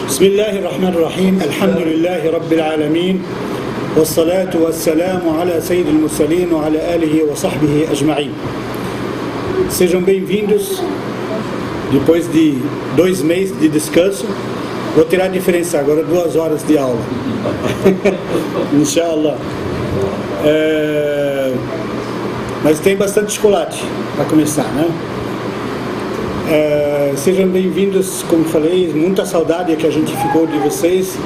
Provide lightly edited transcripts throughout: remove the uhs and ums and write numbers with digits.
بسم الله الرحمن الرحيم الحمد لله رب العالمين والصلاة والسلام على سيد المرسلين وعلى آله وصحبه أجمعين. Sejam bem-vindos. Depois de 2 meses de descanso, vou tirar a diferença agora, 2 horas de aula. Inshallah. Mas tem bastante chocolate para começar, né? Sejam bem-vindos, como falei, muita saudade que a gente ficou de vocês,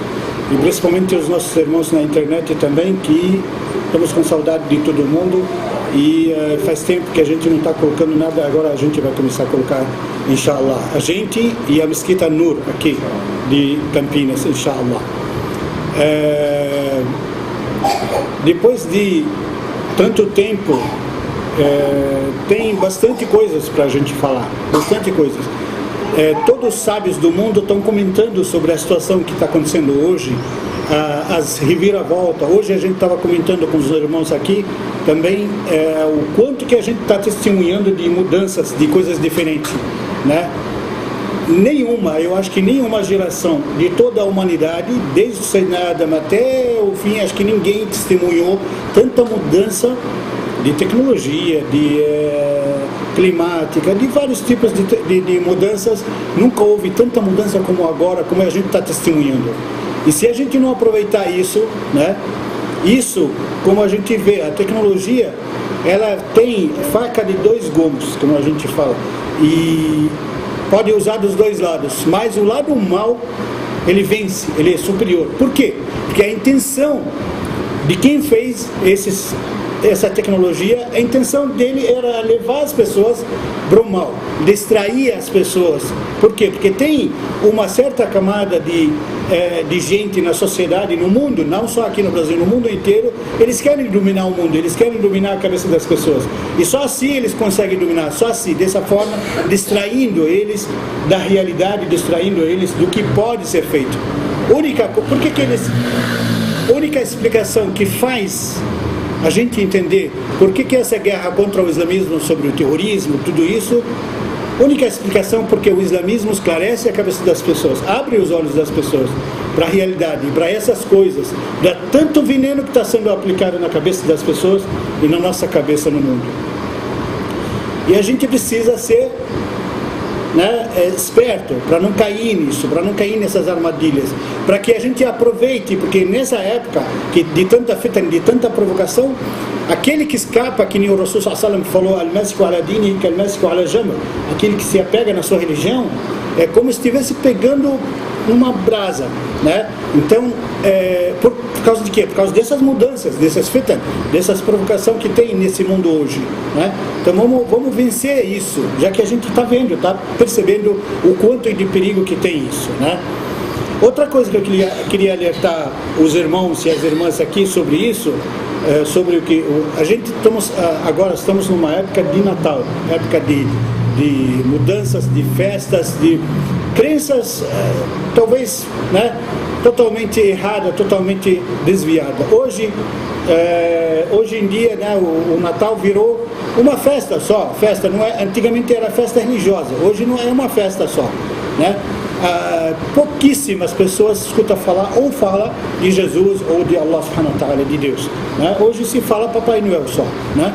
e principalmente os nossos irmãos na internet também, que estamos com saudade de todo mundo, e faz tempo que a gente não está colocando nada, agora a gente vai começar a colocar, inshallah, a gente e a Mesquita Nur aqui de Campinas, inshallah. Depois de tanto tempo, tem bastante coisas para a gente falar, bastante coisas. Todos os sábios do mundo estão comentando sobre a situação que está acontecendo hoje, as reviravoltas. Hoje a gente estava comentando com os irmãos aqui também o quanto que a gente está testemunhando de mudanças, de coisas diferentes, né? Eu acho que nenhuma geração de toda a humanidade, desde o Sayyidina Adam até o fim, acho que ninguém testemunhou tanta mudança de tecnologia, de climática, de vários tipos de mudanças. Nunca houve tanta mudança como agora, como a gente está testemunhando. E se a gente não aproveitar isso, né? Isso, como a gente vê, a tecnologia, ela tem faca de 2 gumes, como a gente fala, e pode usar dos 2 lados, mas o lado mal, ele vence, ele é superior. Por quê? Porque a intenção de quem fez essa tecnologia, a intenção dele era levar as pessoas para o mal, distrair as pessoas. Por quê? Porque tem uma certa camada de gente na sociedade, no mundo, não só aqui no Brasil, no mundo inteiro, eles querem dominar o mundo, eles querem dominar a cabeça das pessoas. E só assim eles conseguem dominar, só assim, dessa forma, distraindo eles da realidade, distraindo eles do que pode ser feito. A única explicação que faz a gente entender por que essa guerra contra o islamismo, sobre o terrorismo, tudo isso, única explicação porque o islamismo esclarece a cabeça das pessoas, abre os olhos das pessoas para a realidade, para essas coisas, para tanto veneno que está sendo aplicado na cabeça das pessoas e na nossa cabeça no mundo. E a gente precisa ser, né, esperto para não cair nisso, para não cair nessas armadilhas, para que a gente aproveite, porque nessa época de tanta fita, de tanta provocação, aquele que escapa, que nem o Rasul sallallahu alaihi wasallam falou, al-masiku ala dinihi kal-masiku ala jamr, aquele que se apega na sua religião é como se estivesse pegando numa brasa, né? Então, por causa de quê? Por causa dessas mudanças, dessas fitas, dessas provocações que tem nesse mundo hoje, né? Então vamos vencer isso, já que a gente está vendo, está percebendo o quanto de perigo que tem isso, né? Outra coisa que eu queria alertar os irmãos e as irmãs aqui sobre isso, sobre o que a gente agora estamos numa época de Natal, época de mudanças, de festas, de crenças, talvez, né, totalmente errada, totalmente desviada. Hoje em dia, né, o Natal virou uma festa só, festa não é, antigamente era festa religiosa, hoje não é uma festa só, né? Pouquíssimas pessoas escutam falar ou fala de Jesus ou de Allah subhanahu wa ta'ala, de Deus, né? Hoje se fala Papai Noel só, né?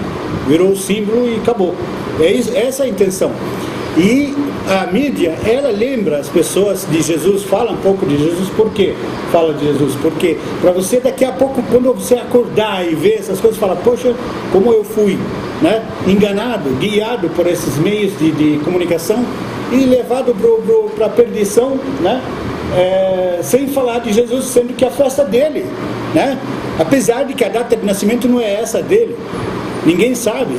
Virou o símbolo e acabou. Essa é a intenção. E a mídia, ela lembra as pessoas de Jesus, fala um pouco de Jesus. Por quê? Fala de Jesus porque para você daqui a pouco, quando você acordar e ver essas coisas, fala, poxa, como eu fui, né, enganado, guiado por esses meios de comunicação e levado para a perdição, né, sem falar de Jesus, sendo que a festa dele, né, apesar de que a data de nascimento não é essa dele. Ninguém sabe.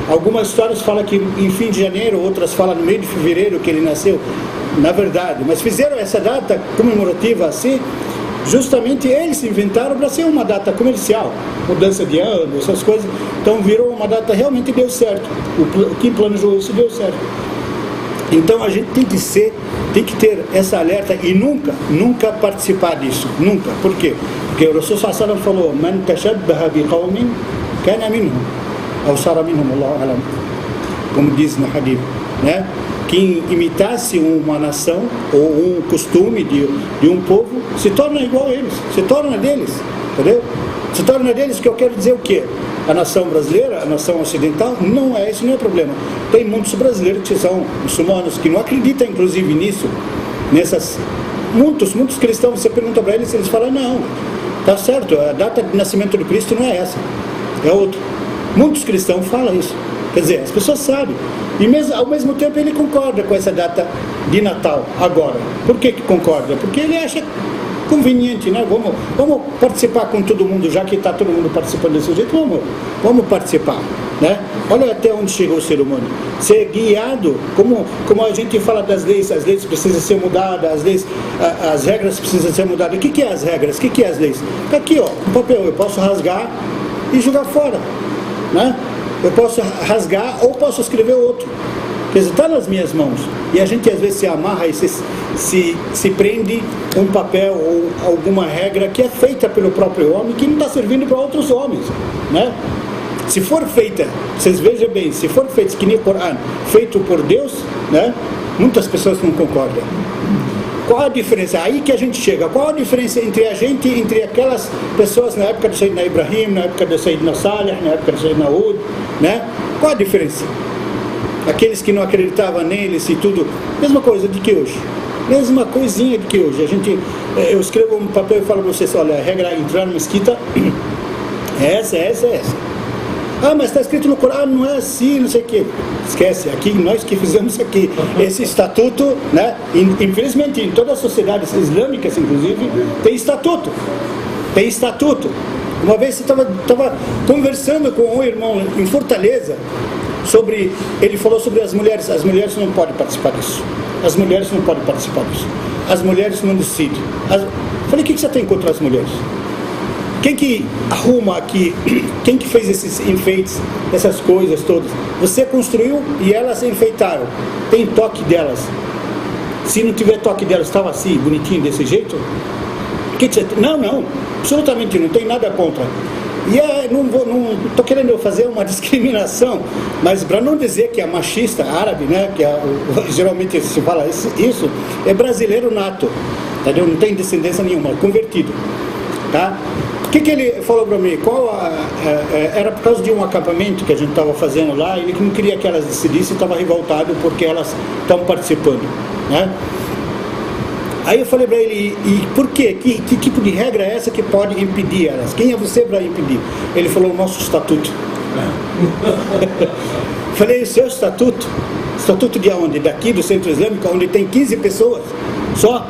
Algumas histórias falam que em fim de janeiro, outras falam no meio de fevereiro que ele nasceu, na verdade. Mas fizeram essa data comemorativa assim, justamente eles inventaram para ser uma data comercial, mudança de ano, essas coisas. Então virou uma data, realmente deu certo. Quem planejou isso deu certo. Então a gente tem que ter essa alerta e nunca participar disso. Nunca. Por quê? Porque o Rasul sallallahu alaihi wasallam falou: "Man tashabbaha biqawmin kana minhum." Ou sara minhum, Allahu a'lam. como diz no Hadith, né? Quem imitasse uma nação ou um costume de um povo se torna igual a eles, se torna deles, entendeu? Se torna deles, que eu quero dizer o quê? A nação brasileira, a nação ocidental, não é, isso não é problema. Tem muitos brasileiros que são muçulmanos, que não acreditam inclusive nisso, muitos cristãos, você pergunta para eles, eles falam, não, tá certo, a data de nascimento do Cristo não é essa, é outra. Muitos cristãos falam isso, quer dizer, as pessoas sabem, e ao mesmo tempo ele concorda com essa data de Natal agora. Por que concorda? Porque ele acha conveniente, né? Vamos participar com todo mundo, já que está todo mundo participando desse jeito, vamos participar, né? Olha até onde chegou o ser humano, ser guiado, como a gente fala das leis, as leis precisam ser mudadas, as regras precisam ser mudadas. O que é as regras? O que é as leis? Está aqui, ó, um papel, eu posso rasgar e jogar fora, né? Eu posso rasgar ou posso escrever outro. Quer dizer, está nas minhas mãos. E a gente às vezes se amarra e se prende um papel ou alguma regra que é feita pelo próprio homem, que não está servindo para outros homens, né? Se for feita, vocês vejam bem, se for feito que nem o Corão, feito por Deus, né? Muitas pessoas não concordam. Qual a diferença? Aí que a gente chega. Qual a diferença entre a gente, entre aquelas pessoas na época do Sayyidina Ibrahim, na época do Sayyidina Salih, na época do Sayyidina Hud, né? Qual a diferença? Aqueles que não acreditavam neles e tudo, mesma coisa de que hoje. Mesma coisinha de que hoje. Eu escrevo um papel e falo para vocês, olha, a regra é entrar na mesquita é essa. Ah, mas está escrito no Corão, não é assim, não sei o quê. Esquece, aqui nós que fizemos aqui esse estatuto, né? Infelizmente, em todas as sociedades islâmicas, inclusive, tem estatuto. Uma vez eu estava conversando com um irmão em Fortaleza, ele falou sobre as mulheres não podem participar disso. As mulheres não decidem. Falei, o que você tem contra as mulheres? Quem que arruma aqui? Quem que fez esses enfeites, essas coisas todas? Você construiu e elas enfeitaram. Tem toque delas. Se não tiver toque delas, estava assim, bonitinho, desse jeito? Não, absolutamente não tem nada contra. E não estou querendo fazer uma discriminação, mas para não dizer que é machista árabe, né, geralmente se fala isso, é brasileiro nato, entendeu? Não tem descendência nenhuma, convertido, tá? O que ele falou para mim? Era por causa de um acampamento que a gente estava fazendo lá, ele não queria que elas decidissem, estava revoltado porque elas estão participando, né? Aí eu falei para ele, e por quê? Que tipo de regra é essa que pode impedir elas? Quem é você para impedir? Ele falou, o nosso estatuto. Falei, o seu estatuto? Estatuto de onde? Daqui, do Centro Islâmico, onde tem 15 pessoas só?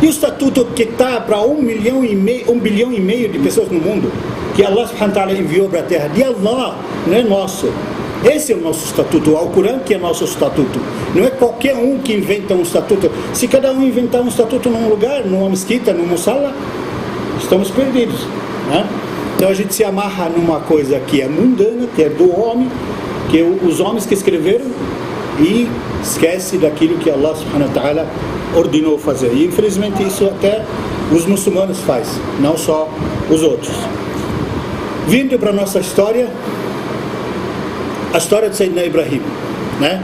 E o estatuto que está para 1 bilhão e meio de pessoas no mundo, que Allah subhanahu wa ta'ala enviou para a terra, de Allah, não é nosso. Esse é o nosso estatuto, o Alcorão que é nosso estatuto. Não é qualquer um que inventa um estatuto. Se cada um inventar um estatuto num lugar, numa mesquita, num mussala, estamos perdidos, né? Então a gente se amarra numa coisa que é mundana, que é do homem, que é os homens que escreveram, e esquece daquilo que Allah subhanahu wa ta'ala ordenou fazer. E infelizmente isso até os muçulmanos fazem, não só os outros. Vindo para a nossa história, a história de Sayyidina Ibrahim, né?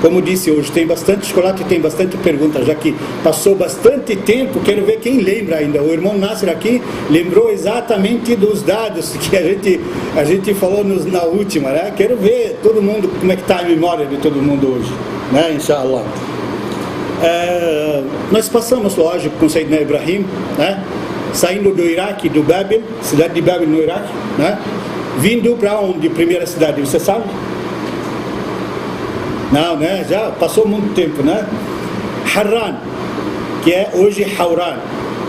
Como disse, hoje tem bastante chocolate e tem bastante perguntas, já que passou bastante tempo. Quero ver quem lembra ainda. O irmão Nasser aqui lembrou exatamente dos dados que a gente falou na última, né? Quero ver todo mundo, como é que está a memória de todo mundo hoje, né? Inshallah. Nós passamos, lógico, com Sayyidina Ibrahim, né? Saindo do Iraque, do Babil, cidade de Babil no Iraque, né? Vindo para onde? Primeira cidade, você sabe? Não, né? Já passou muito tempo, né? Harran, que é hoje Hauran,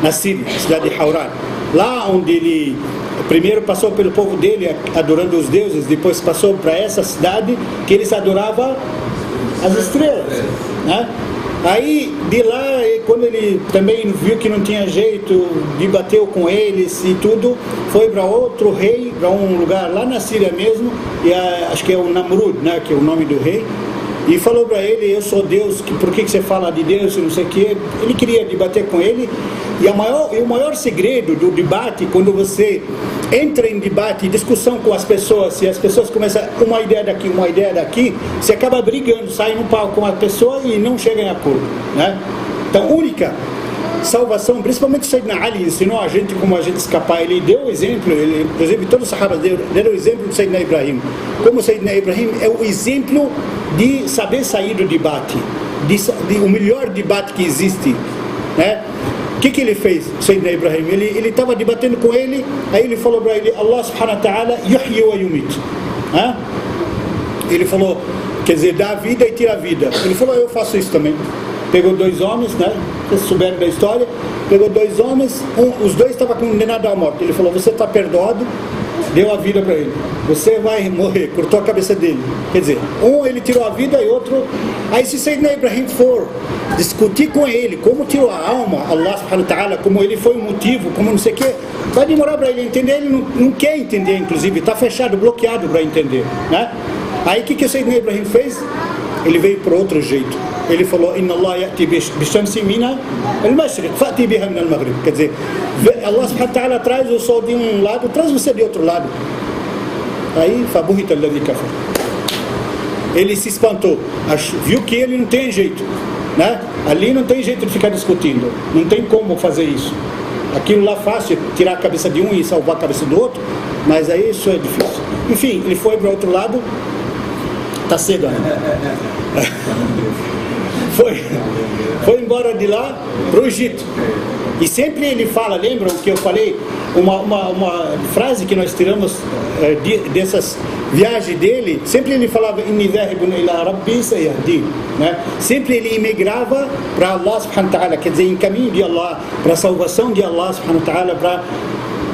na Síria, cidade de Hauran. Lá onde ele primeiro passou pelo povo dele adorando os deuses, depois passou para essa cidade que eles adoravam as estrelas, né? Aí de lá, quando ele também viu que não tinha jeito, debateu com eles e tudo, foi para outro rei, para um lugar lá na Síria mesmo, e acho que é o Namrud, né, que é o nome do rei. e falou para ele, eu sou Deus, por que você fala de Deus e não sei o que. Ele queria debater com ele, e o maior segredo do debate, quando você entra em debate e discussão com as pessoas, e as pessoas começam uma ideia daqui, você acaba brigando, sai no palco com a pessoa e não chega em acordo, né? Então, única salvação, principalmente o Sayyidina Ali ensinou a gente como a gente escapar. Ele deu o exemplo, inclusive todos os sahabas deram o exemplo do Sayyidina Ibrahim. Como o Sayyidina Ibrahim é o exemplo de saber sair do debate, o melhor debate que existe, né? O que ele fez, Sayyidina Ibrahim? Ele estava debatendo com ele, aí ele falou para ele, Allah subhanahu wa ta'ala yuhyi wa yumit. Ele falou, quer dizer, dá a vida e tira a vida. Ele falou, eu faço isso também. Pegou dois homens, né? Vocês souberam da história. Pegou dois homens, os dois estavam condenados à morte. Ele falou, você está perdoado, deu a vida para ele. Você vai morrer, cortou a cabeça dele. Quer dizer, ele tirou a vida e outro... Aí se Sayyidina Ibrahim for discutir com ele como tirou a alma, Allah subhanahu wa ta'ala, como ele foi o motivo, como não sei o que, vai demorar para ele entender. Ele não quer entender, inclusive, está fechado, bloqueado para entender, né? Aí o que o Sayyidina Ibrahim fez? Ele veio por outro jeito. Ele falou, Inna Allah ya'ti bishamsi mina al-mashriq, fa'ti biha min al-maghrib. Quer dizer, Allah subhanahu wa ta'ala traz o sol de um lado, traz você de outro lado. Aí, fabuhita alladhi kafar. Ele se espantou, viu que ele não tem jeito, né? Ali não tem jeito de ficar discutindo, não tem como fazer isso. Aquilo lá fácil, tirar a cabeça de um e salvar a cabeça do outro, mas aí isso é difícil. Enfim, ele foi para o outro lado, tá cedo ainda. Foi embora de lá para o Egito. E sempre ele fala, lembram o que eu falei? Uma frase que nós tiramos dessas viagens dele, sempre ele falava, Inni dhahibun ila rabbi sayahdi, né? Sempre ele imigrava para Allah subhanahu wa ta'ala, quer dizer, em caminho de Allah, para a salvação de Allah subhanahu wa ta'ala, para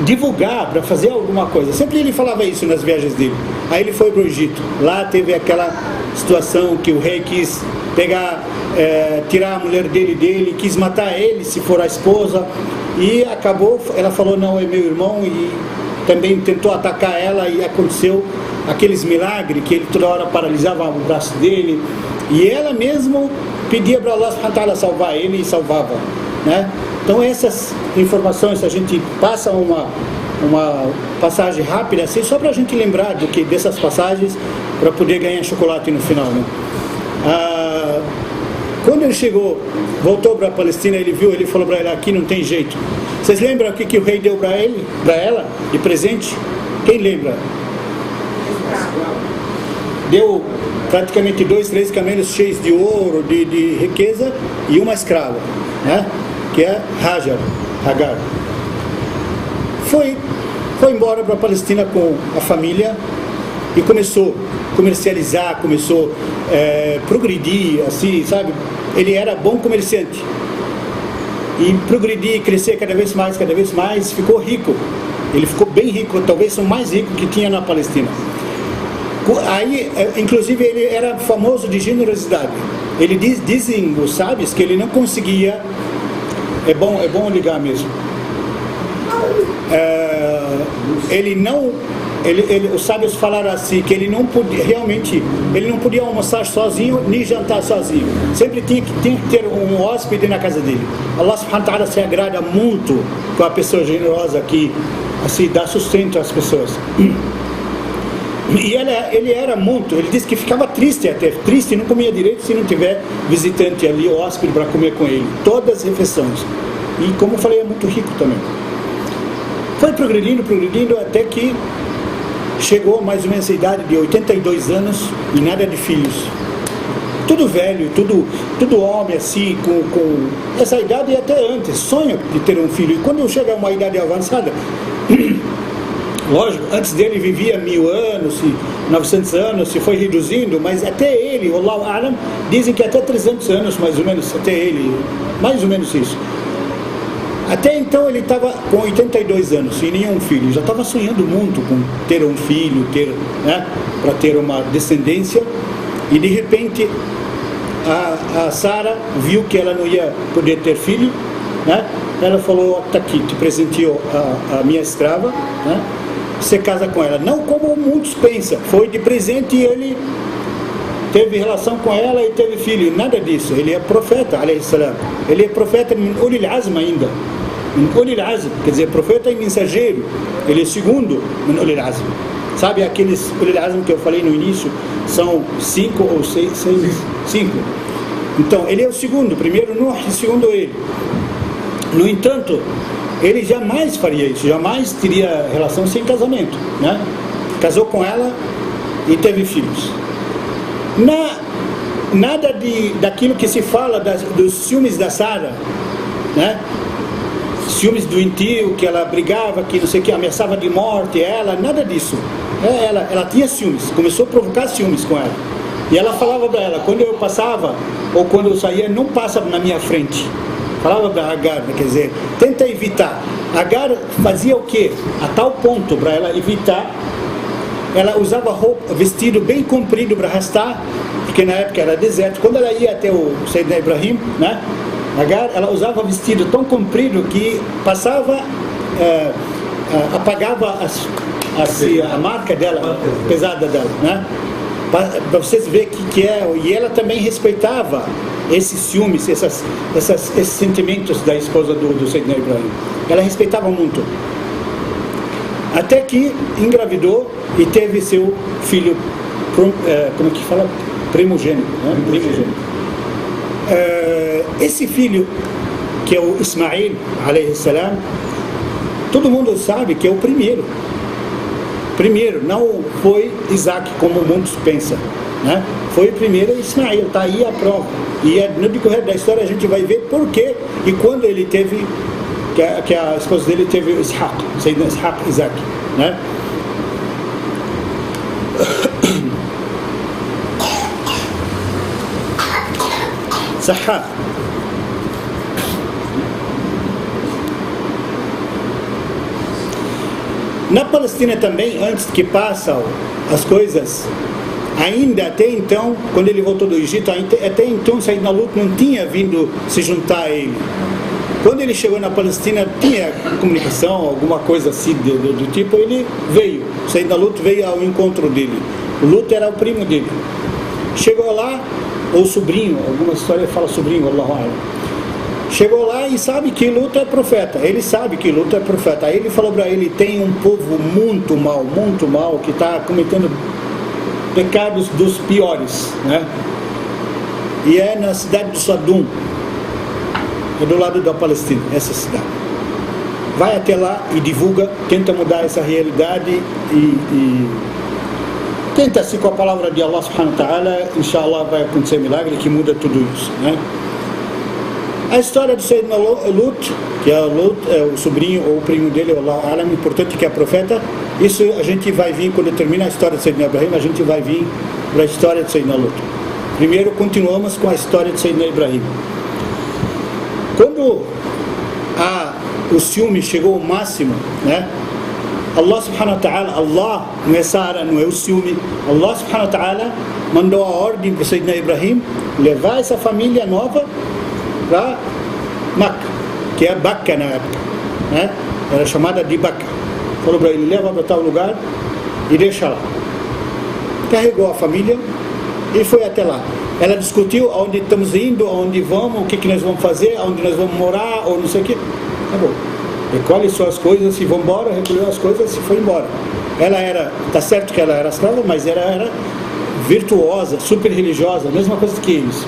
divulgar, para fazer alguma coisa. Sempre ele falava isso nas viagens dele. Aí ele foi para o Egito. Lá teve aquela situação que o rei quis pegar, tirar a mulher dele, quis matar ele se for a esposa, e acabou, ela falou, não, é meu irmão, e também tentou atacar ela, e aconteceu aqueles milagres, que ele toda hora paralisava o braço dele, e ela mesmo pedia para Allah subhanahu wa ta'ala salvar ele, e salvava, né? Então essas informações, a gente passa uma passagem rápida assim, só para a gente lembrar dessas passagens, para poder ganhar chocolate no final, né? Quando ele voltou para a Palestina, ele falou para ela, aqui não tem jeito. Vocês lembram o que o rei deu para ela, de presente? Quem lembra? Deu praticamente 2, 3 camelos cheios de ouro, de riqueza, e uma escrava, né? Que é Hagar. Foi embora para a Palestina com a família e começou a comercializar, começou a progredir, assim, sabe? Ele era bom comerciante e progredir, crescer cada vez mais, ficou rico. Ele ficou bem rico, talvez o mais rico que tinha na Palestina. Aí, inclusive, ele era famoso de generosidade. Dizem os sábios que ele não conseguia. É bom ligar mesmo. Os sábios falaram assim, que ele não podia almoçar sozinho, nem jantar sozinho. Sempre tinha que ter um hóspede na casa dele. Allah subhanahu wa ta'ala se agrada muito com a pessoa generosa que assim, dá sustento às pessoas. E ele era muito, ele disse que ficava triste, não comia direito se não tiver visitante ali, hóspede para comer com ele, todas as refeições. E como eu falei, é muito rico também. Foi progredindo até que chegou mais ou menos a idade de 82 anos e nada de filhos. Tudo velho, tudo homem assim, com essa idade e até antes, sonha de ter um filho. E quando chega a uma idade avançada, lógico, antes dele vivia 1000 anos, 900 anos, se foi reduzindo, mas até ele, Allahu A'lam, dizem que até 300 anos mais ou menos, até ele, mais ou menos isso. Até então ele estava com 82 anos e nenhum filho, já estava sonhando muito com ter um filho, né, para ter uma descendência, e de repente a Sara viu que ela não ia poder ter filho, né? Ela falou, tá aqui, te presenteou a minha escrava, né? Você casa com ela. Não como muitos pensam, foi de presente e ele teve relação com ela e teve filho. Nada disso. Ele é profeta, alayhi salam. Ele é profeta min ulil azm ainda. Min ulil azm, quer dizer, profeta e mensageiro. Ele é segundo min ulil azm. Sabe aqueles ulil azm que eu falei no início? São 5 ou 6? 5. Então, ele é o segundo. Primeiro Nuh e segundo ele. No entanto, ele jamais faria isso. Jamais teria relação sem casamento, né? Casou com ela e teve filhos. Nada daquilo que se fala dos ciúmes da Sara, né? Ciúmes do intio, que ela brigava, que não sei o que, ameaçava de morte, nada disso. Ela tinha ciúmes, começou a provocar ciúmes com ela. E ela falava para ela, quando eu passava ou quando eu saía, não passa na minha frente. Falava para Agar, quer dizer, tenta evitar. Agar fazia o quê? A tal ponto para ela evitar. Ela usava vestido bem comprido para arrastar, porque na época era deserto. Quando ela ia até o Sayyidina Ibrahim, né? Agar, ela usava vestido tão comprido que passava, apagava a marca dela, pesada dela, né? Para vocês verem que é. E ela também respeitava esses ciúmes, esses sentimentos da esposa do Sayyidina Ibrahim. Ela respeitava muito. Até que engravidou e teve seu filho, como que fala? Primogênito, né? Primogênito. Esse filho, que é o Ismael, alayhi salam, todo mundo sabe que é o primeiro. Primeiro, não foi Isaac, como muitos pensam, né? Foi o primeiro Ismael, está aí a prova. E no decorrer da história a gente vai ver por quê e quando ele teve, que a esposa dele teve Ishaq, Sayyidina Ishaq, Isaac, né? Sahar. Na Palestina também, antes que passam as coisas, ainda até então, quando ele voltou do Egito, até então Sayyidina Lut não tinha vindo se juntar a ele. Quando ele chegou na Palestina, tinha comunicação, alguma coisa assim do tipo, ele veio. Sayyidina Lut veio ao encontro dele. O Lut era o primo dele. Chegou lá, ou sobrinho, alguma história fala sobrinho, Allahu A'lam. Chegou lá e sabe que Lut é profeta. Ele sabe que Lut é profeta. Aí ele falou para ele, tem um povo muito mal, que está cometendo pecados dos piores, né? E é na cidade de Sadum, é do lado da Palestina, essa cidade. Vai até lá e divulga, tenta mudar essa realidade e tenta-se com a palavra de Allah subhanahu wa ta'ala, inshallah vai acontecer milagre que muda tudo isso, né? A história do Sayyidina Lut, que é o sobrinho ou o primo dele, Allahu A'lam, importante que é profeta, isso a gente vai vir, quando termina a história de Sayyidina Ibrahim, a gente vai vir para a história de Sayyidina Lut. Primeiro continuamos com a história de Sayyidina Ibrahim. Quando o ciúme chegou ao máximo, né? Allah subhanahu wa ta'ala, Allah não é Sara, não é o ciúme, Allah subhanahu wa ta'ala mandou a ordem para Sayyidina Ibrahim levar essa família nova para Makkah, que é Bakka na época, né? Era chamada de Bakka. Falou para ele, leva para tal lugar e deixa lá. Carregou a família e foi até lá. Ela discutiu aonde estamos indo, aonde vamos, o que nós vamos fazer, aonde nós vamos morar, ou não sei o que. Acabou. Recolhe suas coisas e vão embora, recolheu as coisas e foi embora. Ela era, tá certo que ela era escrava, mas ela era virtuosa, super religiosa, mesma coisa que eles.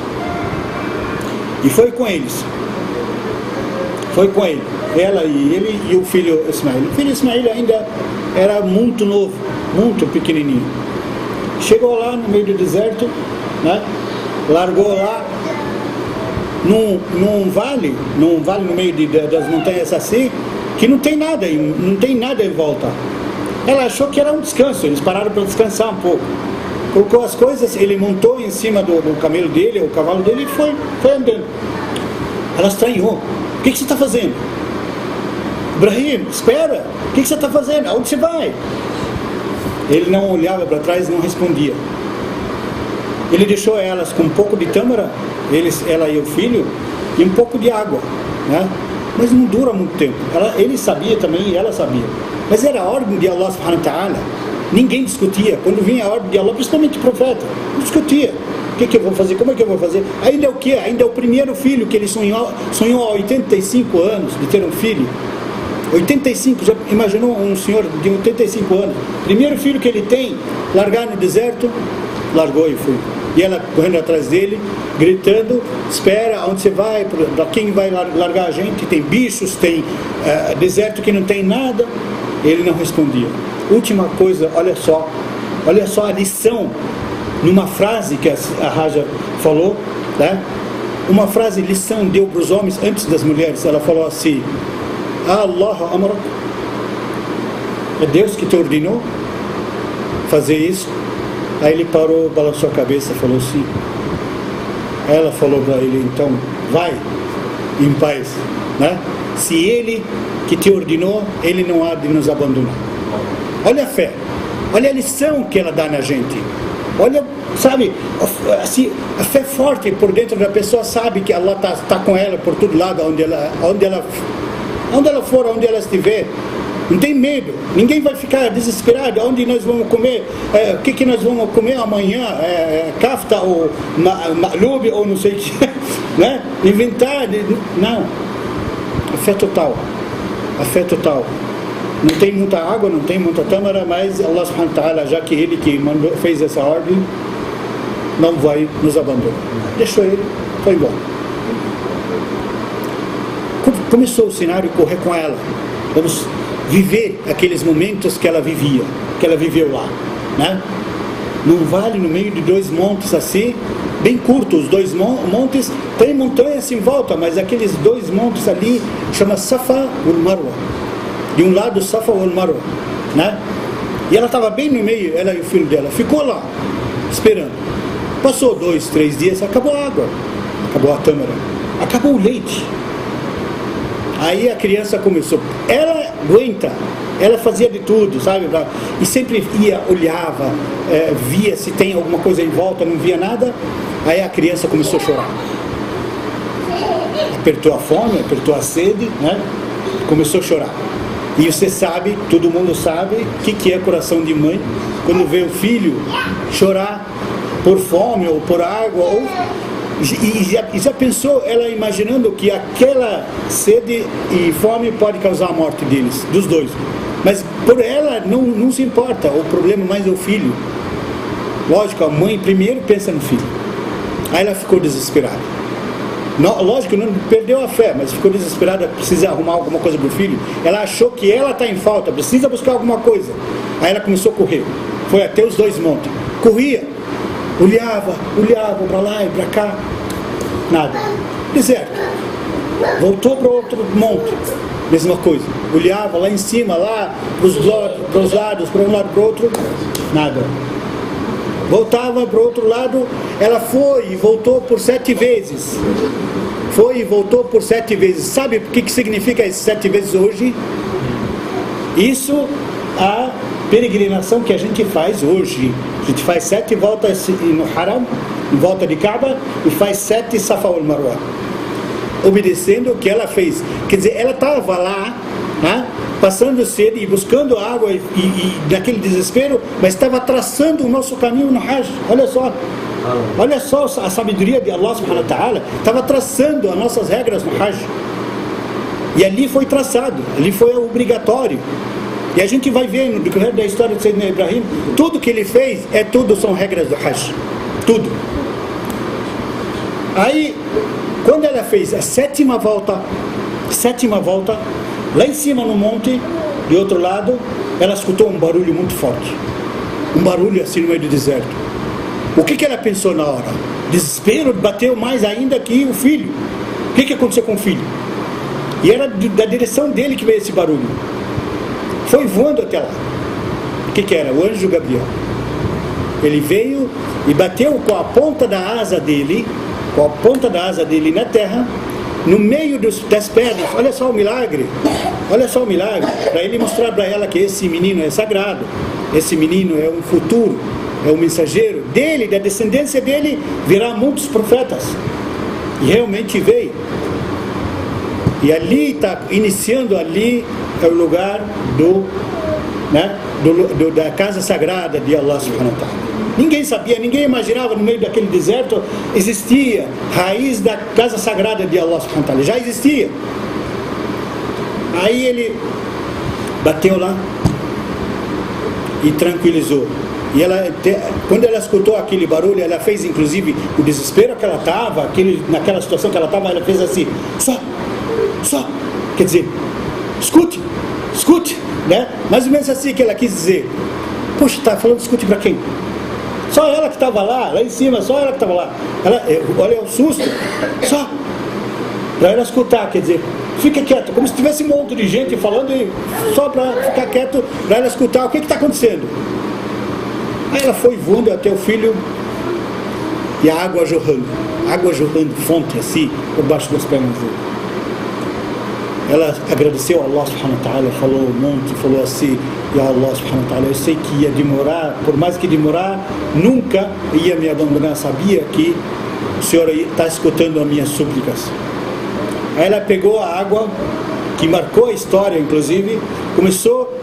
E foi com eles. Foi com ele. Ela e ele e o filho Ismael. O filho Ismael ainda era muito novo, muito pequenininho. Chegou lá no meio do deserto, né? Largou lá num vale no meio das montanhas assim, que não tem nada em volta. Ela achou que era um descanso, eles pararam para descansar um pouco. Colocou as coisas, ele montou em cima do camelo dele, o cavalo dele, e foi andando. Ela estranhou. O que você está fazendo? Ibrahim, espera. O que você está fazendo? Aonde você vai? Ele não olhava para trás, não respondia. Ele deixou elas com um pouco de tâmara, ela e o filho, e um pouco de água, né? Mas não dura muito tempo. Ele sabia também e ela sabia. Mas era a ordem de Allah subhanahu wa ta'ala. Ninguém discutia. Quando vinha a ordem de Allah, principalmente o profeta, não discutia. O que eu vou fazer? Como é que eu vou fazer? Ainda é o quê? Ainda é o primeiro filho que ele sonhou há 85 anos de ter um filho. 85, já imaginou um senhor de 85 anos? Primeiro filho que ele tem, largar no deserto, largou e foi. E ela correndo atrás dele, gritando, espera, onde você vai? Para quem vai largar a gente? Tem bichos, tem deserto que não tem nada. Ele não respondia. Última coisa, olha só a lição, numa frase que a Hajar falou, né? Uma frase, lição deu para os homens antes das mulheres. Ela falou assim: Allah amrak, é Deus que te ordenou fazer isso? Aí ele parou, balançou a cabeça e falou sim. Ela falou para ele: então vai em paz, né? Se ele que te ordenou, ele não há de nos abandonar. Olha a fé, olha a lição que ela dá na gente. Olha, sabe, assim, a fé forte por dentro da pessoa, sabe que Allah está com ela por todo lado, onde ela for, onde ela estiver. Não tem medo, ninguém vai ficar desesperado. Onde nós vamos comer, o que nós vamos comer amanhã, kafta ou ma'lub ou não sei o que, né? Inventar, não. A fé total, não tem muita água, não tem muita tâmara, mas Allah subhanahu wa ta'ala, já que ele que fez essa ordem, não vai nos abandonar. Deixou ele, foi embora. Começou o cenário a correr com ela. Vamos viver aqueles momentos que ela viveu lá, né? Num vale, no meio de dois montes assim, bem curtos, os dois montes, tem montanhas em volta, mas aqueles dois montes ali, chama Safa e Marwa. De um lado Safa e Marwa, né? E ela estava bem no meio, ela e o filho dela, ficou lá, esperando. Passou 2, 3 dias, acabou a água, acabou a tâmara, acabou o leite. Aí a criança começou, ela aguenta, ela fazia de tudo, sabe? E sempre ia, olhava, via se tem alguma coisa em volta, não via nada. Aí a criança começou a chorar. Apertou a fome, apertou a sede, né? Começou a chorar. E você sabe, todo mundo sabe, o que é coração de mãe, quando vê o filho chorar por fome ou por água, e já pensou, ela imaginando que aquela sede e fome pode causar a morte deles, dos dois. Mas por ela não se importa, o problema mais é o filho. Lógico, a mãe primeiro pensa no filho. Aí ela ficou desesperada. Não, lógico, não perdeu a fé, mas ficou desesperada, precisa arrumar alguma coisa para o filho. Ela achou que ela está em falta, precisa buscar alguma coisa. Aí ela começou a correr, foi até os dois montes, corria, olhava para lá e para cá, nada, deserto. Voltou para outro monte, mesma coisa, olhava lá em cima, lá para os lados, para um lado para o outro, nada. Voltava para o outro lado, ela foi e voltou por 7 vezes. Foi e voltou por 7 vezes. Sabe o que significa esses 7 vezes hoje? Isso, a peregrinação que a gente faz hoje. A gente faz 7 voltas no Haram, em volta de Kaaba, e faz 7 Safa wal Marwa, obedecendo o que ela fez. Quer dizer, ela estava lá, né, passando sede e buscando água e naquele desespero, mas estava traçando o nosso caminho no Hajj. Olha só a sabedoria de Allah subhanahu wa ta'ala, estava traçando as nossas regras no Hajj. E ali foi traçado, ali foi obrigatório. E a gente vai ver no decorrer da história de Sayyidina Ibrahim, tudo que ele fez, tudo são regras do Hajj. Tudo. Aí, quando ela fez a sétima volta, lá em cima no monte, de outro lado, ela escutou um barulho muito forte. Um barulho assim no meio do deserto. O que ela pensou na hora? Desespero, bateu mais ainda que o filho. O que aconteceu com o filho? E era da direção dele que veio esse barulho. Foi voando até lá. O que era? O anjo Gabriel. Ele veio e bateu com a ponta da asa dele, na terra, no meio das pernas. Olha só o milagre, para ele mostrar para ela que esse menino é sagrado, esse menino é um futuro, é um mensageiro dele, da descendência dele, virá muitos profetas. E realmente veio. E ali está iniciando, ali é o lugar do né, da casa sagrada de Allah subhanahu wa ta'ala. Ninguém sabia, ninguém imaginava no meio daquele deserto existia raiz da casa sagrada de Allah subhanahu wa ta'ala. Já existia. Aí ele bateu lá e tranquilizou. E ela, quando ela escutou aquele barulho, ela fez inclusive o desespero que ela estava, naquela situação que ela estava, ela fez assim, só, quer dizer, escute, né? Mais ou menos assim que ela quis dizer. Poxa, tá falando escute para quem? Só ela que estava lá em cima, só ela que estava lá. Olha o susto, só para ela escutar, quer dizer, fica quieto, como se tivesse um monte de gente falando, e só para ficar quieto, para ela escutar o que está acontecendo. Aí ela foi voando até o filho e a água jorrando, fonte assim, por baixo das pernas dele. Ela agradeceu a Allah subhanahu wa ta'ala, falou um monte, falou assim, e Allah subhanahu wa ta'ala, eu sei que ia demorar, por mais que demorar, nunca ia me abandonar, sabia que o Senhor está escutando as minhas súplicas. Aí ela pegou a água, que marcou a história inclusive, começou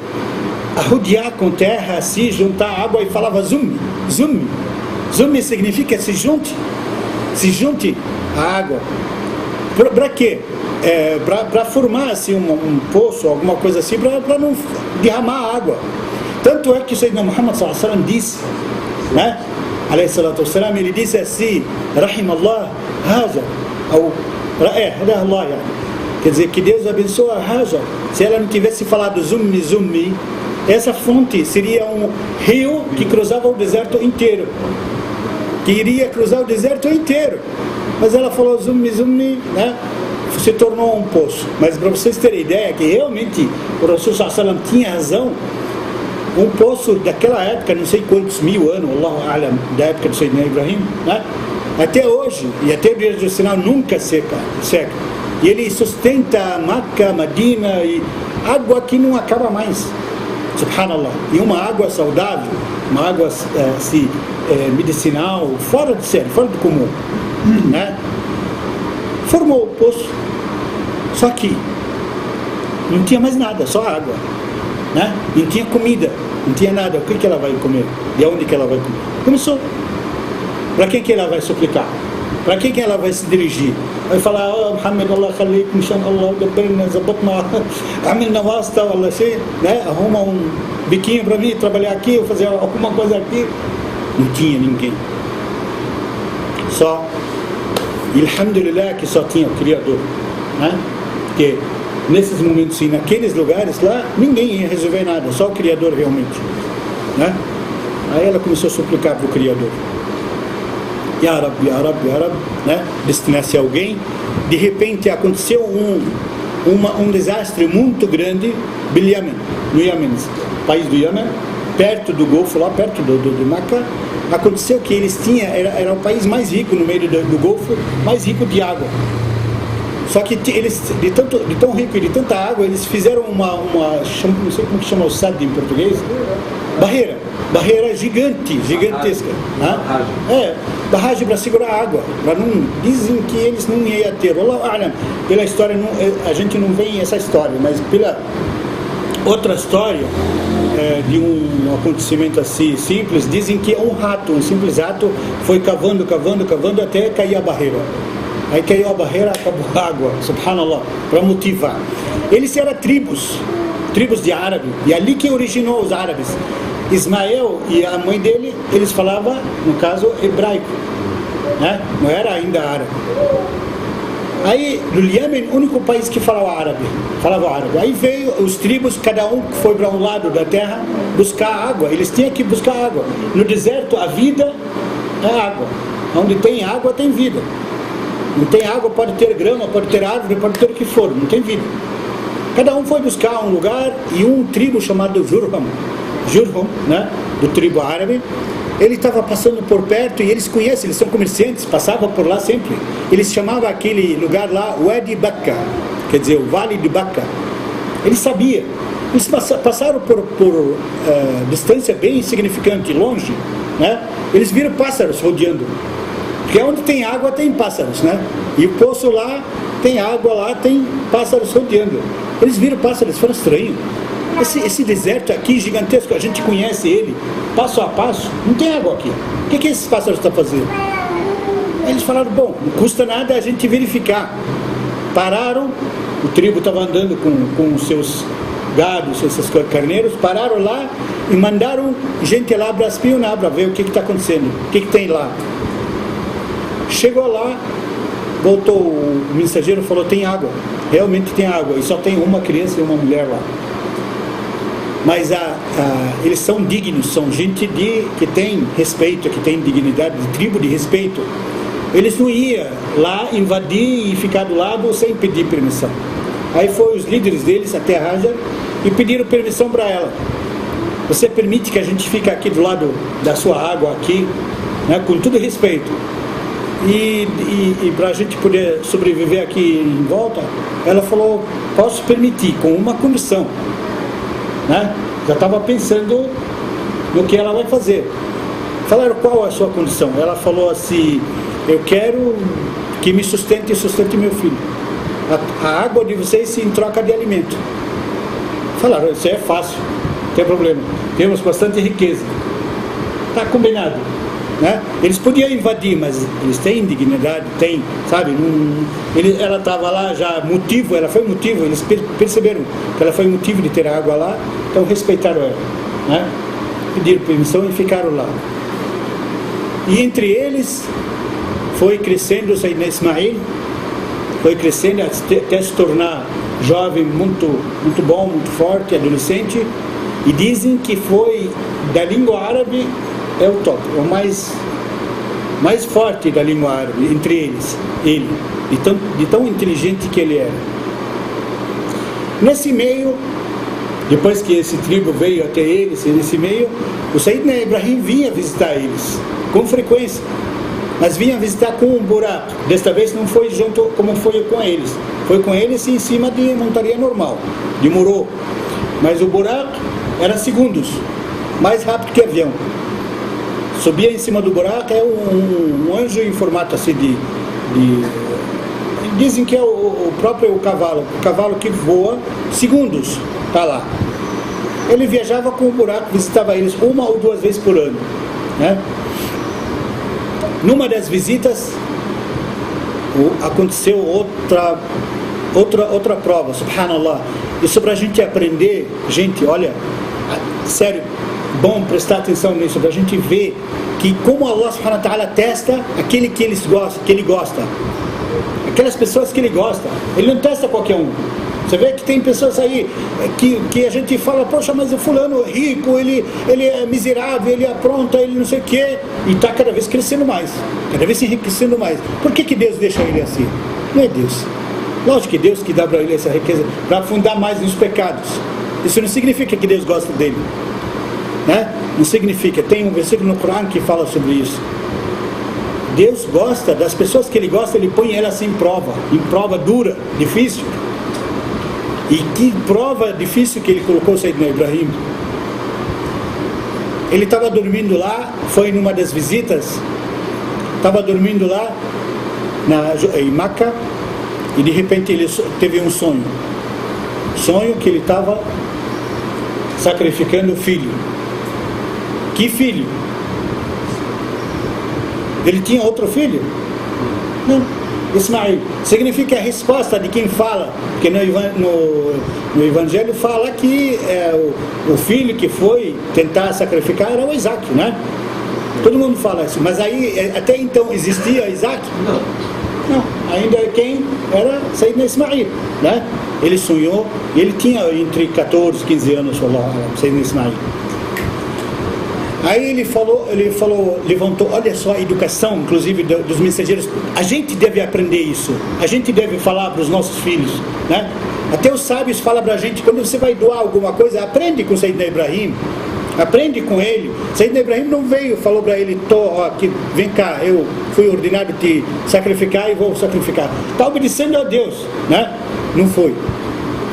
a rodear com terra, assim, juntar água e falava zum significa se junte a água. Para quê? Para formar assim, um poço, alguma coisa assim, para não derramar água. Tanto é que o Sayyidina Muhammad sallallahu alaihi wasallam disse, né? Alayhi salatu wassalam, ele disse assim, Rahimallah Hajar, quer dizer, que Deus abençoa Hajar. Se ela não tivesse falado zummi, essa fonte seria um rio que cruzava o deserto inteiro, que iria cruzar o deserto inteiro, mas ela falou zummi, né? Se tornou um poço. Mas para vocês terem ideia que realmente o Rasul sallallahu alaihi wasallam tinha razão, um poço daquela época, não sei quantos mil anos, Allahu A'lam, da época do Sayyidina Ibrahim, né? Até hoje, e até o dia do sinal nunca seca, e ele sustenta Makkah, Medina, e água que não acaba mais, subhanallah, e uma água saudável, uma água medicinal, fora de série, fora do comum, né? Formou o poço, só que não tinha mais nada, só água, né? Não tinha comida, não tinha nada. O que ela vai comer? De onde que ela vai comer? Começou. Para quem que ela vai suplicar? Para quem que ela vai se dirigir? Vai falar, Muhammad, Allah khalik, Mishan Allah, Dabberna, Zabatna, Amilna Wasta, Allah, né? Arruma um biquinho para mim, trabalhar aqui, ou fazer alguma coisa aqui. Não tinha ninguém. Só, alhamdulillah, que só tinha o Criador, né? Porque nesses momentos e naqueles lugares lá, ninguém ia resolver nada, só o Criador realmente, né? Aí ela começou a suplicar para o Criador, Ya Rab, né? Destinasse alguém. De repente aconteceu um desastre muito grande no Iêmen, país do Iêmen, perto do Golfo, lá perto do Meca. Aconteceu que eles tinham, era o país mais rico no meio do Golfo, mais rico de água. Só que eles, de tão rico e de tanta água, eles fizeram uma não sei como que chama o SAD em português, barreira gigantesca, né? Barragem para segurar a água, dizem que eles não iam ter, pela história, a gente não vê essa história, mas pela outra história, de um acontecimento assim simples, dizem que um simples rato foi cavando até cair a barreira. Aí caiu a barreira, acabou a água, subhanallah, para motivar. Eles eram tribos de árabe, e ali que originou os árabes. Ismael e a mãe dele, eles falavam, no caso, hebraico, né? Não era ainda árabe. Aí, no Iêmen, o único país que falava árabe. Aí veio os tribos, cada um foi para um lado da terra buscar água. Eles tinham que buscar água. No deserto, a vida é água. Onde tem água, tem vida. Não tem água, pode ter grama, pode ter árvore, pode ter o que for, não tem vida. Cada um foi buscar um lugar, e um tribo chamado Jurhum, né, do tribo árabe, ele estava passando por perto, e eles conhecem, eles são comerciantes, passavam por lá sempre. Eles chamavam aquele lugar lá Wadi Bakka, quer dizer, o Vale de Bakka. Ele sabia. Eles passaram por distância bem insignificante, longe, né? Eles viram pássaros rodeando. Porque onde tem água tem pássaros, né? E o poço lá tem água, lá tem pássaros rodeando. Eles viram pássaros, foram estranhos. esse deserto aqui gigantesco, a gente conhece ele, passo a passo, não tem água aqui. O que esses pássaros estão fazendo? Aí eles falaram, bom, não custa nada a gente verificar. Pararam, o tribo estava andando com os seus gados, esses carneiros, pararam lá e mandaram gente lá para espionar, para ver o que está acontecendo, o que tem lá. Chegou lá, voltou o mensageiro e falou, tem água, realmente tem água, e só tem uma criança e uma mulher lá. Mas eles são dignos, são gente que tem respeito, que tem dignidade, de tribo de respeito. Eles não iam lá invadir e ficar do lado sem pedir permissão. Aí foi os líderes deles até a Hajar e pediram permissão para ela. Você permite que a gente fique aqui do lado da sua água aqui, né, com todo respeito, e para a gente poder sobreviver aqui em volta? Ela falou, posso permitir, com uma condição, né? Já estava pensando no que ela vai fazer. Falaram, qual é a sua condição? Ela falou assim, eu quero que me sustente e sustente meu filho. A água de vocês em troca de alimento. Falaram, isso é fácil, não tem problema, temos bastante riqueza, está combinado, né? Eles podiam invadir, mas eles têm dignidade, têm, sabe? Ela estava lá já, ela foi motivo, eles perceberam que ela foi motivo de ter água lá, então respeitaram ela, né? Pediram permissão e ficaram lá. E entre eles foi crescendo o Sayyidina Ismail, foi crescendo até se tornar jovem, muito, muito bom, muito forte, adolescente, e dizem que foi, da língua árabe, é o top, o mais forte da língua árabe, entre eles, ele, de tão inteligente que ele era. Nesse meio, depois que esse tribo veio até eles, nesse meio, o Sayyidina Ibrahim vinha visitar eles, com frequência, mas vinha visitar com um buraco. Desta vez não foi junto como foi com eles. Foi com eles em cima de montaria normal. Demorou. Mas o buraco era segundos. Mais rápido que avião. Subia em cima do buraco, é um anjo em formato assim dizem que é o próprio cavalo. O cavalo que voa segundos. Está lá. Ele viajava com o buraco, visitava eles uma ou duas vezes por ano, né? Numa das visitas aconteceu outra prova, subhanallah. Isso para a gente aprender, gente, olha, sério, bom prestar atenção nisso, para a gente ver que como Allah subhanahu wa ta'ala testa aquele que ele gosta, aquelas pessoas que ele gosta. Ele não testa qualquer um. Você vê que tem pessoas aí que a gente fala, poxa, mas o fulano é rico, ele é miserável, ele apronta, ele não sei o quê, e está cada vez crescendo mais, cada vez se enriquecendo mais. Por que Deus deixa ele assim? Não é Deus. Lógico que Deus que dá para ele essa riqueza para afundar mais nos pecados. Isso não significa que Deus gosta dele, né? Não significa. Tem um versículo no Corão que fala sobre isso. Deus gosta das pessoas que ele gosta, ele põe elas em prova dura, difícil. E que prova difícil que ele colocou o Sayyidina Ibrahim. Ele estava dormindo lá, foi numa das visitas, estava dormindo lá em Meca, e de repente ele teve um sonho que ele estava sacrificando o filho. Que filho? Ele tinha outro filho? Não. Ismael. Significa a resposta de quem fala, porque no Evangelho fala que o filho que foi tentar sacrificar era o Isaac, né? Todo mundo fala isso, mas aí até então existia Isaac? Não. Ainda quem era Sayyidina Ismail, né? Ele sonhou, e ele tinha entre 14 e 15 anos, Sayyidina Ismail. Aí ele levantou, olha só a educação, inclusive dos mensageiros. A gente deve aprender isso, a gente deve falar para os nossos filhos, né? Até os sábios falam para a gente, quando você vai doar alguma coisa, aprende com o Sayyidina Ibrahim, aprende com ele. Sayyidina Ibrahim não veio, falou para ele, aqui, vem cá, eu fui ordenado de sacrificar e vou sacrificar. Está obedecendo a Deus, né? Não foi.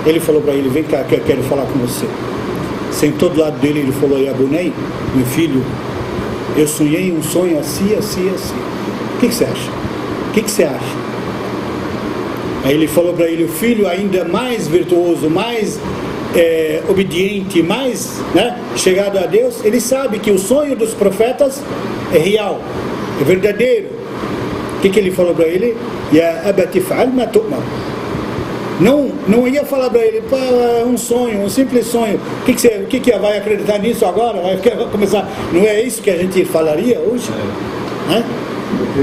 Ele falou para ele, vem cá que eu quero falar com você. Sentou do lado dele, ele falou, Yabunei, meu filho, eu sonhei um sonho assim, assim, assim. O que você acha? O que você acha? Aí ele falou para ele, o filho ainda mais virtuoso, mais obediente, mais, né, chegado a Deus, ele sabe que o sonho dos profetas é real, é verdadeiro. O que ele falou para ele? Ya abati fa'al ma tu'mar. Não ia falar para ele, é um sonho, um simples sonho. O que vai acreditar nisso agora? Vai começar. Não é isso que a gente falaria hoje? Né?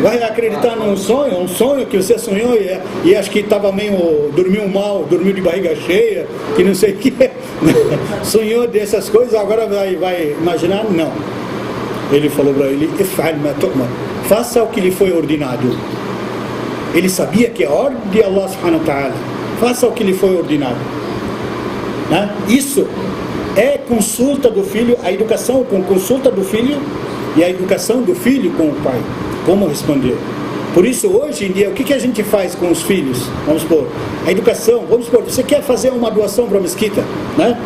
Vai acreditar num sonho, um sonho que você sonhou e acho que estava meio, dormiu mal, dormiu de barriga cheia, que não sei o que, sonhou dessas coisas, agora vai imaginar? Não. Ele falou para ele, if'al ma tu'mar, faça o que lhe foi ordenado. Ele sabia que a ordem de Allah subhanahu wa ta'ala, faça o que lhe foi ordenado, né? Isso é consulta do filho, a educação com consulta do filho e a educação do filho com o pai, como responder. Por isso hoje em dia, o que a gente faz com os filhos? Vamos supor, a educação, vamos supor, você quer fazer uma doação para a mesquita, né?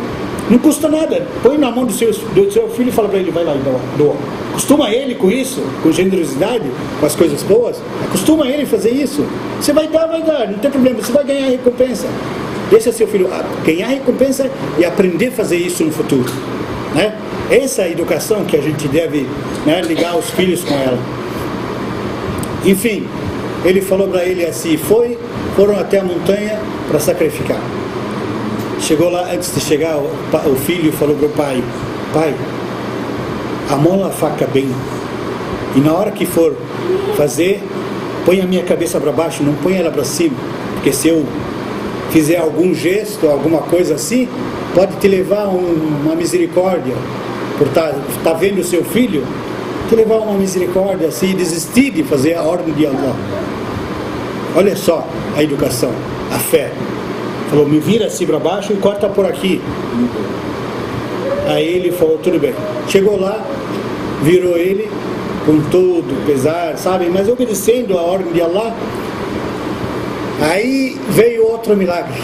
Não custa nada, põe na mão do seu filho e fala para ele, vai lá e doa. Acostuma ele com isso, com generosidade, com as coisas boas, acostuma ele a fazer isso. Você vai dar, não tem problema, você vai ganhar recompensa. Deixa seu filho ganhar recompensa e aprender a fazer isso no futuro, né? Essa é a educação que a gente deve, né, ligar os filhos com ela. Enfim, ele falou para ele assim, foram até a montanha para sacrificar. Chegou lá, antes de chegar, o filho falou para o pai, amola a faca bem, e na hora que for fazer, põe a minha cabeça para baixo, não põe ela para cima, porque se eu fizer algum gesto, alguma coisa assim, pode te levar uma misericórdia, por tá vendo o seu filho, te levar uma misericórdia assim, e desistir de fazer a ordem de Allah. Olha só a educação, a fé. Falou, me vira assim para baixo e corta por aqui. Aí ele falou, tudo bem. Chegou lá, virou ele com todo pesar, sabe? Mas obedecendo a ordem de Allah. Aí veio outro milagre.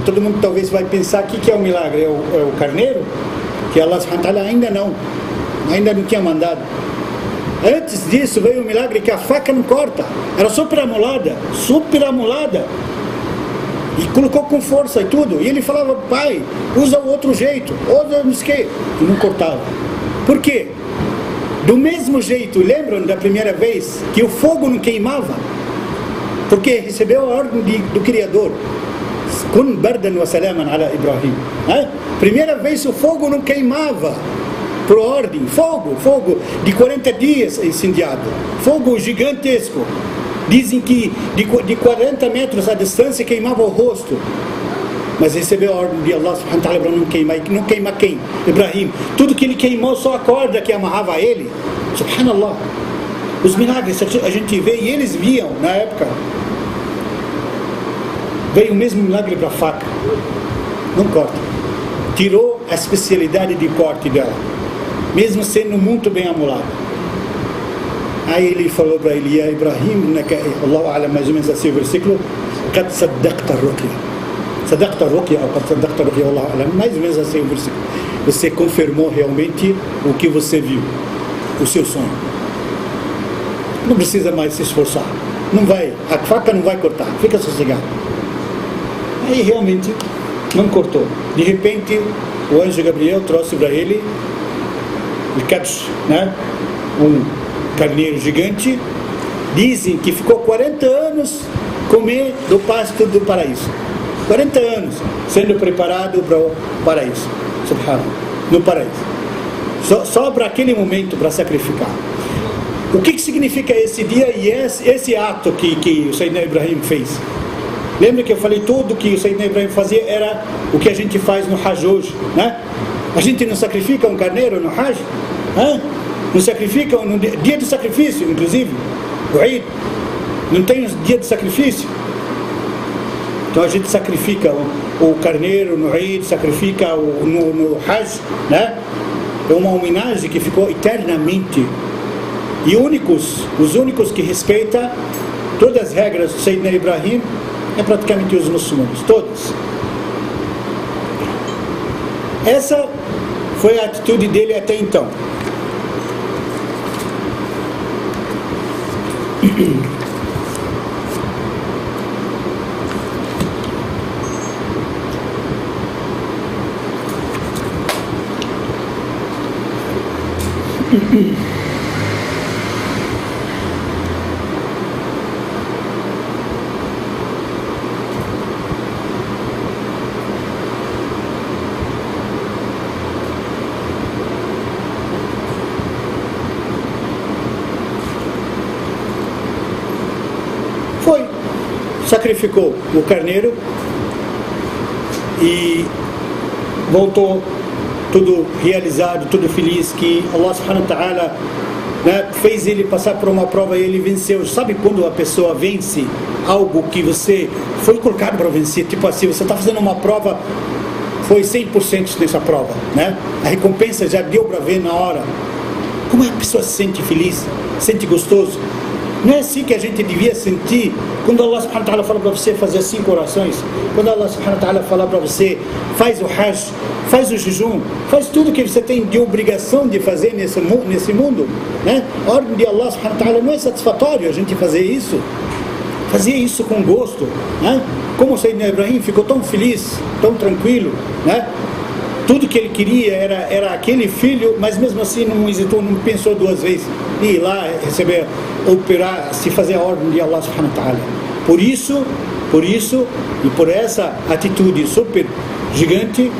Todo mundo talvez vai pensar, o que é o milagre? É o carneiro? Que Allah subhanahu wa ta'ala ainda não tinha mandado. Antes disso veio o milagre que a faca não corta. Era super amolada. E colocou com força e tudo. E ele falava, pai, usa o outro jeito. E não cortava. Por quê? Do mesmo jeito, lembram da primeira vez que o fogo não queimava? Porque recebeu a ordem do Criador. Kun bardan wa salaman ala Ibrahim. Primeira vez o fogo não queimava. Por ordem, fogo de 40 dias incendiado. Fogo gigantesco. Dizem que de 40 metros a distância queimava o rosto. Mas recebeu a ordem de Allah subhanahu wa ta'ala para não queimar. E não queima quem? Ibrahim. Tudo que ele queimou, só a corda que amarrava ele. Subhanallah. Os milagres a gente vê e eles viam na época. Veio o mesmo milagre para a faca. Não corta. Tirou a especialidade de corte dela. Mesmo sendo muito bem amolada. Aí ele falou para ele, ya Ibrahim, Allahu a'lam, mais ou menos assim o versículo, qad saddaqta ruqya, ou qad saddaqta ruqya, Allahu a'lam, mais ou menos assim o versículo. Você confirmou realmente o que você viu, o seu sonho. Não precisa mais se esforçar. A faca não vai cortar, fica sossegado. Aí realmente não cortou. De repente, o anjo Gabriel trouxe para ele o kabsh, né? Um carneiro gigante. Dizem que ficou 40 anos comer do pasto do paraíso. 40 anos sendo preparado para o paraíso. Subhanallah, no paraíso. Só para aquele momento, para sacrificar. O que significa esse dia e esse ato que o Sayyidina Ibrahim fez? Lembra que eu falei tudo que o Sayyidina Ibrahim fazia era o que a gente faz no Hajj hoje, né? A gente não sacrifica um carneiro no Hajj? Não sacrifica no dia do sacrifício, inclusive, o Eid, não tem dia de sacrifício? Então a gente sacrifica o carneiro no Eid, sacrifica no Hajj, né? É uma homenagem que ficou eternamente. E os únicos que respeitam todas as regras do Sayyidina Ibrahim é praticamente os muçulmanos, todos. Essa foi a atitude dele até então. Sacrificou o carneiro e voltou tudo realizado, tudo feliz, que Allah subhanahu wa ta'ala, né, fez ele passar por uma prova e ele venceu. Sabe quando a pessoa vence algo que você foi colocado para vencer? Tipo assim, você está fazendo uma prova, foi 100% nessa prova, né? A recompensa já deu para ver na hora. Como a pessoa se sente feliz, se sente gostoso? Não é assim que a gente devia sentir quando Allah subhanahu wa ta'ala fala para você fazer 5 orações, quando Allah subhanahu wa ta'ala fala para você faz o hajj, faz o jejum, faz tudo que você tem de obrigação de fazer nesse mundo, né? A ordem de Allah subhanahu wa ta'ala não é satisfatório a gente fazer isso com gosto, né? Como o Sayyidina Ibrahim ficou tão feliz, tão tranquilo, né? Tudo que ele queria era aquele filho, mas mesmo assim não hesitou, não pensou 2 vezes em ir lá receber, operar, se fazer a ordem de Allah subhanahu wa ta'ala. Por isso, e por essa atitude super gigante,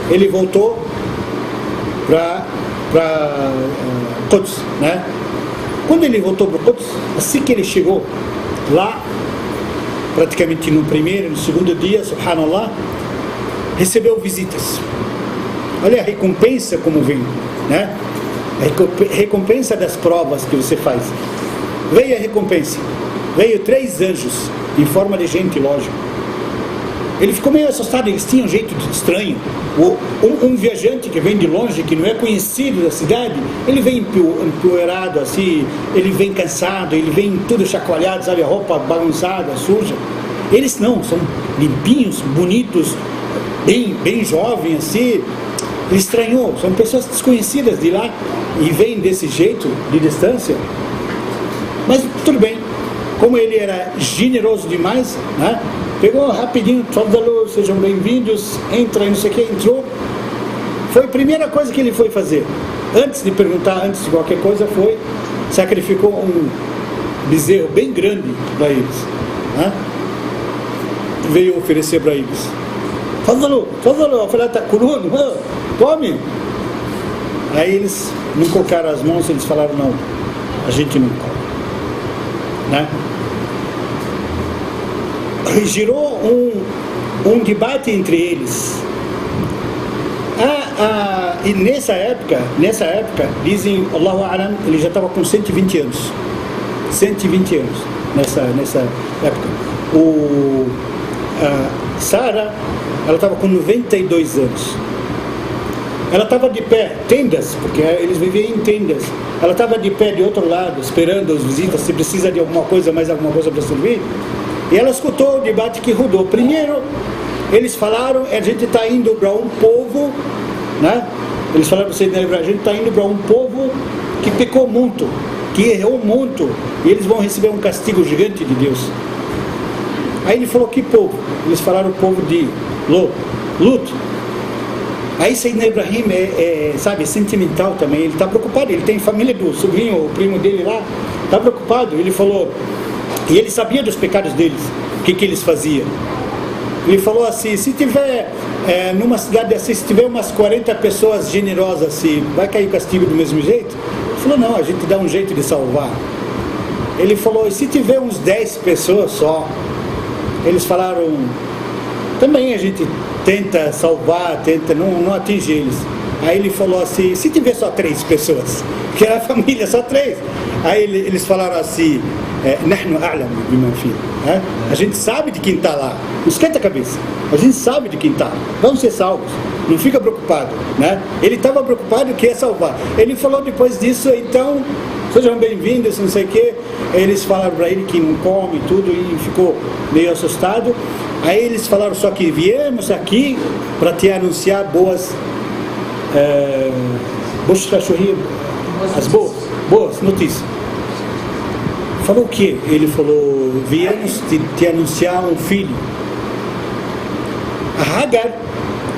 ele voltou para Quds, né? Quando ele voltou para Quds, assim que ele chegou lá, praticamente no primeiro, no segundo dia, subhanallah, recebeu visitas. Olha a recompensa como vem, né? A recompensa das provas que você faz. Veio a recompensa. Veio 3 anjos, em forma de gente, lógico. Ele ficou meio assustado, eles tinham um jeito estranho. Um viajante que vem de longe, que não é conhecido da cidade, ele vem empoeirado assim, ele vem cansado, ele vem tudo chacoalhado, sabe, a roupa bagunçada, suja. Eles não, são limpinhos, bonitos, bem jovens assim. Ele estranhou, são pessoas desconhecidas de lá e vêm desse jeito, de distância. Mas tudo bem, como ele era generoso demais, né? Pegou rapidinho, falou, sejam bem-vindos, entra, não sei o que, entrou. Foi a primeira coisa que ele foi fazer. Antes de perguntar, antes de qualquer coisa, foi, sacrificou um bezerro bem grande para eles, né? Veio oferecer para eles. Fadlu, eu falei, tá curando, come. Aí eles não colocaram as mãos, eles falaram, não, a gente não come, né? Girou um debate entre eles. E nessa época, dizem, Allahu A'lam, ele já estava com 120 anos. 120 anos nessa época. Sara, ela estava com 92 anos. Ela estava de pé, tendas, porque eles viviam em tendas. Ela estava de pé de outro lado, esperando as visitas, se precisa de alguma coisa, mais alguma coisa para servir. E ela escutou o debate que rodou. Primeiro, eles falaram, a gente está indo para um povo, né? Eles falaram para você, a gente está indo para um povo que pecou muito, que errou muito, e eles vão receber um castigo gigante de Deus. Aí ele falou, que povo? Eles falaram o povo de Lut. Aí Sayyidina Ibrahim sabe, sentimental também, ele está preocupado, ele tem família do sobrinho, o primo dele lá, está preocupado. Ele falou, e ele sabia dos pecados deles, o que eles faziam. Ele falou assim, se tiver numa cidade assim, se tiver umas 40 pessoas generosas assim, vai cair o castigo do mesmo jeito? Ele falou, não, a gente dá um jeito de salvar. Ele falou, e se tiver uns 10 pessoas só? Eles falaram, também a gente tenta salvar, não atinge eles. Aí ele falou assim, se tiver só 3 pessoas, que era a família, só 3. Aí eles falaram assim, Nahnu a'lam biman fi. A gente sabe de quem está lá, não esquenta a cabeça, a gente sabe de quem está, vamos ser salvos, não fica preocupado, né? Ele estava preocupado que ia salvar. Ele falou depois disso, então, sejam bem-vindos, não sei o que. Eles falaram para ele que não come tudo e ficou meio assustado. Aí eles falaram, só que viemos aqui para te anunciar boas notícias. Falou o quê? Ele falou, viemos te anunciar um filho. A Hagar,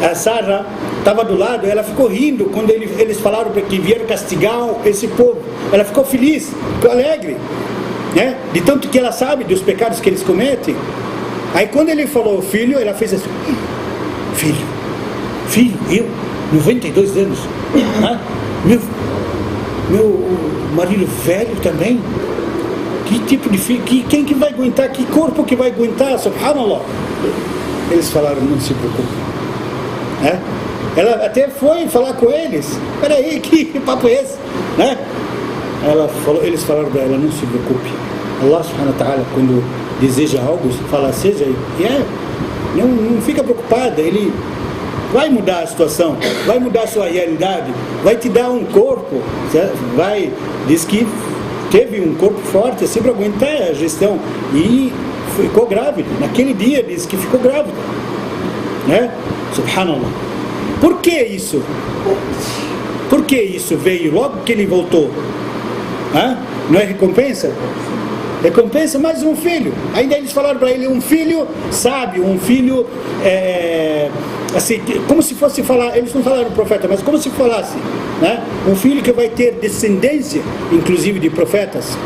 a Sarah, estava do lado, ela ficou rindo quando ele eles falaram que vieram castigar esse povo. Ela ficou feliz, ficou alegre, né? De tanto que ela sabe dos pecados que eles cometem. Aí quando ele falou filho, ela fez assim: filho, eu, 92 anos, né? Meu marido velho também. Que tipo de filho? Quem que vai aguentar? Que corpo que vai aguentar? Subhanallah. Eles falaram: não se preocupe, né? Ela até foi falar com eles: peraí, que papo é esse, né? Eles falaram para ela: não se preocupe, Allah subhanahu wa ta'ala, quando deseja algo, fala seja, não fica preocupada, Ele vai mudar a situação, vai mudar a sua realidade, vai te dar um corpo, diz que teve um corpo forte assim para aguentar a gestão, e ficou grávida, naquele dia diz que ficou grávida, né? Subhanallah. Por que isso? Por que isso veio logo que ele voltou? Não é recompensa? Recompensa mais um filho. Ainda eles falaram para ele: um filho sábio, um filho assim, como se fosse falar, eles não falaram profeta, mas como se falasse, né? Um filho que vai ter descendência, inclusive de profetas.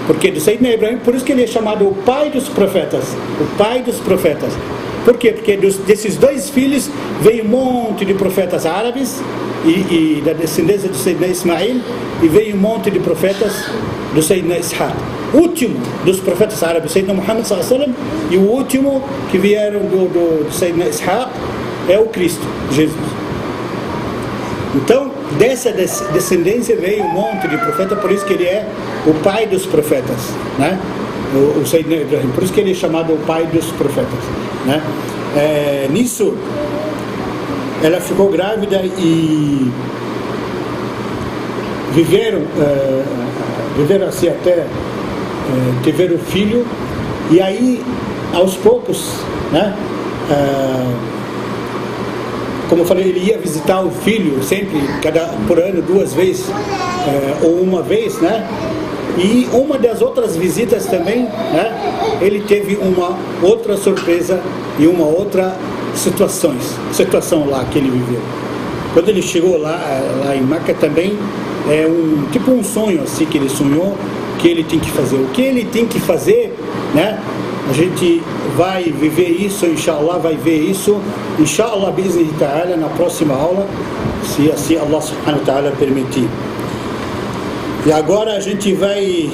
Porque do Sayyidina Ibrahim, por isso que ele é chamado o pai dos profetas. O pai dos profetas. Por quê? Porque desses dois filhos veio um monte de profetas árabes e da descendência do Sayyidina Ismail, e veio um monte de profetas do Sayyidina Ishaq. O último dos profetas árabes, Sayyidina Muhammad sallallahu alaihi wasallam, e o último que vieram do Sayyidina Ishaq é o Cristo, Jesus. Então, dessa descendência veio um monte de profetas, por isso que ele é o pai dos profetas, né? O Sayyidina Ibrahim, por isso que ele é chamado o pai dos profetas, né? Nisso, ela ficou grávida e viveram assim até tiver o filho, e aí aos poucos, né? Como eu falei, ele ia visitar o filho sempre, por ano, 2 vezes ou uma vez, né? E uma das outras visitas também, né? Ele teve uma outra surpresa e uma outra situação lá que ele viveu. Quando ele chegou lá em Meca também, tipo um sonho assim que ele sonhou, que ele tem que fazer. O que ele tem que fazer, né? A gente vai viver isso, inshallah, vai ver isso, inshallah, bi'iznihi ta'ala, na próxima aula, se assim Allah subhanahu wa ta'ala permitir. E agora a gente vai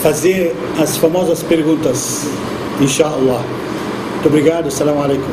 fazer as famosas perguntas, inshallah. Muito obrigado, assalamu alaikum.